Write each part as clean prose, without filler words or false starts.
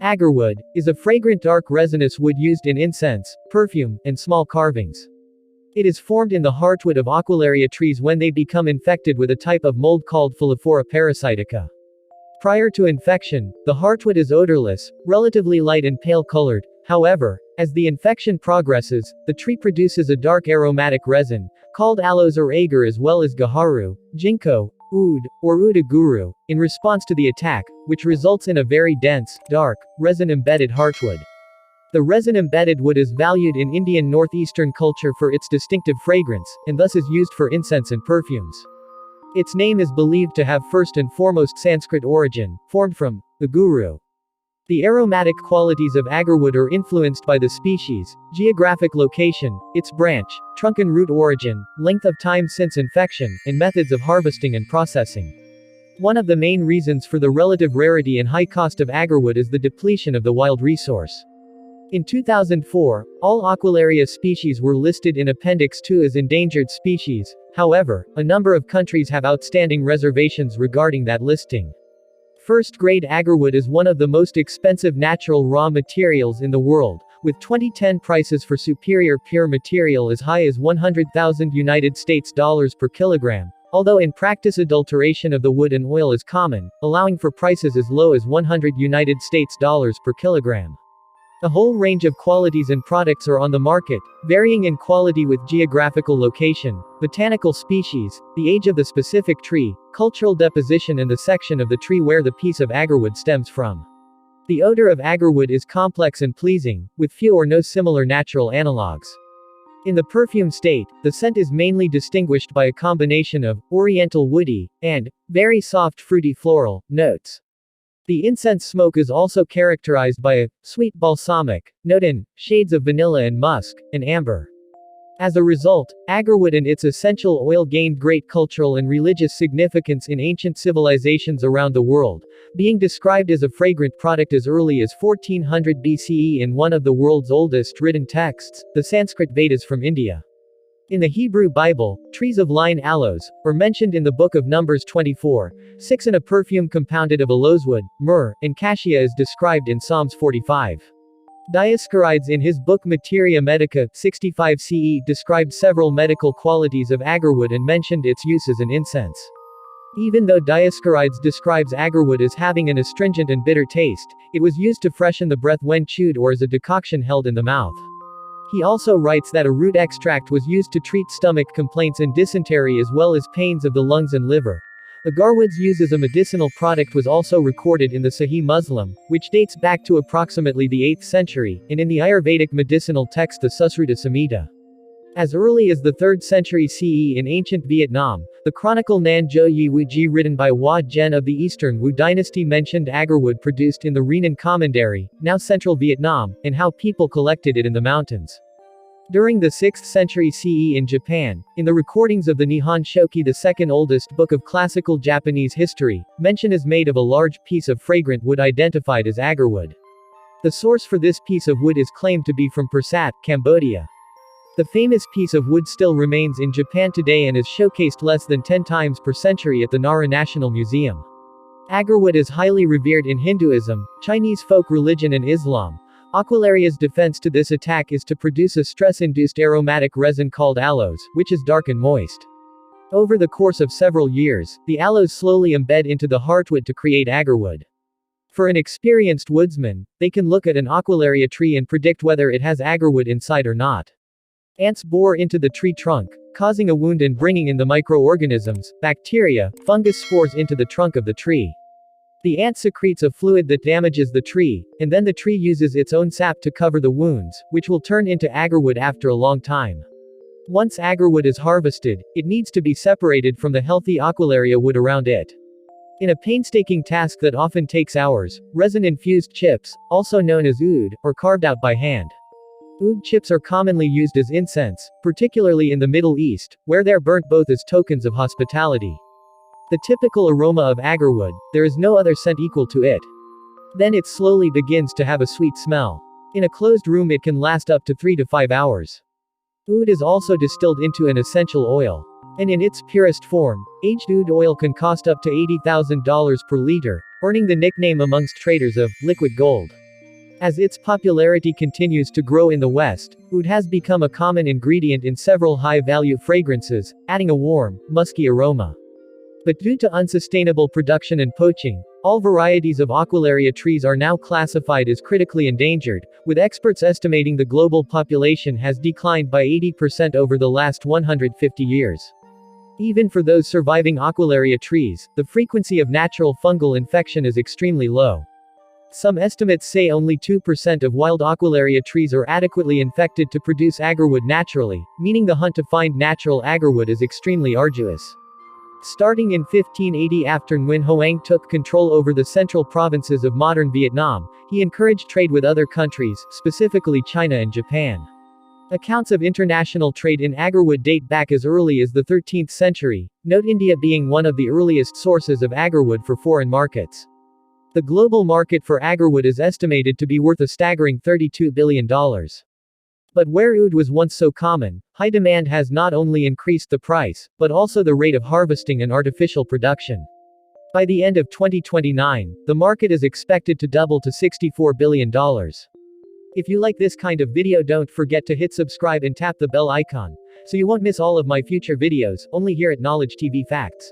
Agarwood is a fragrant dark resinous wood used in incense, perfume, and small carvings. It is formed in the heartwood of Aquilaria trees when they become infected with a type of mold called Phyllophora parasitica. Prior to infection, the heartwood is odorless, relatively light and pale colored. However, as the infection progresses, the tree produces a dark aromatic resin, called aloes or agar, as well as gaharu, ginkgo, oud, or udaguru, in response to the attack, which results in a very dense, dark, resin-embedded heartwood. The resin-embedded wood is valued in Indian northeastern culture for its distinctive fragrance, and thus is used for incense and perfumes. Its name is believed to have first and foremost Sanskrit origin, formed from aguru. The aromatic qualities of agarwood are influenced by the species, geographic location, its branch, trunk and root origin, length of time since infection, and methods of harvesting and processing. One of the main reasons for the relative rarity and high cost of agarwood is the depletion of the wild resource. In 2004, all Aquilaria species were listed in Appendix 2 as endangered species. However, a number of countries have outstanding reservations regarding that listing. First-grade agarwood is one of the most expensive natural raw materials in the world, with 2010 prices for superior pure material as high as $100,000 per kilogram, although in practice adulteration of the wood and oil is common, allowing for prices as low as $100 per kilogram. A whole range of qualities and products are on the market, varying in quality with geographical location, botanical species, the age of the specific tree, cultural deposition and the section of the tree where the piece of agarwood stems from. The odor of agarwood is complex and pleasing, with few or no similar natural analogues. In the perfume state, the scent is mainly distinguished by a combination of oriental woody and very soft fruity floral notes. The incense smoke is also characterized by a sweet balsamic note in shades of vanilla and musk, and amber. As a result, agarwood and its essential oil gained great cultural and religious significance in ancient civilizations around the world, being described as a fragrant product as early as 1400 BCE in one of the world's oldest written texts, the Sanskrit Vedas from India. In the Hebrew Bible, trees of line aloes are mentioned in the book of Numbers 24:6, and a perfume compounded of aloeswood, myrrh, and cassia is described in Psalms 45. Dioscorides in his book Materia Medica 65 CE described several medical qualities of agarwood and mentioned its use as an incense. Even though Dioscorides describes agarwood as having an astringent and bitter taste, it was used to freshen the breath when chewed or as a decoction held in the mouth. He also writes that a root extract was used to treat stomach complaints and dysentery as well as pains of the lungs and liver. Agarwood's use as a medicinal product was also recorded in the Sahih Muslim, which dates back to approximately the 8th century, and in the Ayurvedic medicinal text the Susruta Samhita. As early as the 3rd century CE in ancient Vietnam, the chronicle Nan Jo Yi Wu Ji written by Hua Zhen of the Eastern Wu dynasty mentioned agarwood produced in the Renan Commandery, now central Vietnam, and how people collected it in the mountains. During the 6th century CE in Japan, in the recordings of the Nihon Shoki, the second oldest book of classical Japanese history, mention is made of a large piece of fragrant wood identified as agarwood. The source for this piece of wood is claimed to be from Persat, Cambodia. The famous piece of wood still remains in Japan today and is showcased less than 10 times per century at the Nara National Museum. Agarwood is highly revered in Hinduism, Chinese folk religion and Islam. Aquilaria's defense to this attack is to produce a stress-induced aromatic resin called aloes, which is dark and moist. Over the course of several years, the aloes slowly embed into the heartwood to create agarwood. For an experienced woodsman, they can look at an Aquilaria tree and predict whether it has agarwood inside or not. Ants bore into the tree trunk, causing a wound and bringing in the microorganisms, bacteria, fungus spores into the trunk of the tree. The ant secretes a fluid that damages the tree, and then the tree uses its own sap to cover the wounds, which will turn into agarwood after a long time. Once agarwood is harvested, it needs to be separated from the healthy Aquilaria wood around it. In a painstaking task that often takes hours, resin-infused chips, also known as oud, are carved out by hand. Oud chips are commonly used as incense, particularly in the Middle East, where they're burnt both as tokens of hospitality. The typical aroma of agarwood, there is no other scent equal to it. Then it slowly begins to have a sweet smell. In a closed room it can last up to 3 to 5 hours. Oud is also distilled into an essential oil. And in its purest form, aged oud oil can cost up to $80,000 per liter, earning the nickname amongst traders of liquid gold. As its popularity continues to grow in the West, oud has become a common ingredient in several high-value fragrances, adding a warm, musky aroma. But due to unsustainable production and poaching, all varieties of Aquilaria trees are now classified as critically endangered, with experts estimating the global population has declined by 80% over the last 150 years. Even for those surviving Aquilaria trees, the frequency of natural fungal infection is extremely low. Some estimates say only 2% of wild Aquilaria trees are adequately infected to produce agarwood naturally, meaning the hunt to find natural agarwood is extremely arduous. Starting in 1580 after Nguyen Hoang took control over the central provinces of modern Vietnam, he encouraged trade with other countries, specifically China and Japan. Accounts of international trade in agarwood date back as early as the 13th century, note India being one of the earliest sources of agarwood for foreign markets. The global market for agarwood is estimated to be worth a staggering $32 billion. But where oud was once so common, high demand has not only increased the price, but also the rate of harvesting and artificial production. By the end of 2029, the market is expected to double to $64 billion. If you like this kind of video, don't forget to hit subscribe and tap the bell icon, so you won't miss all of my future videos, only here at Knowledge TV Facts.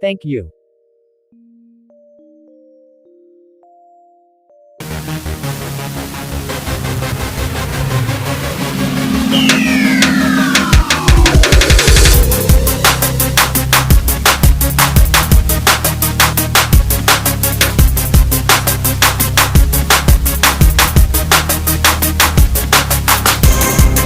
Thank you.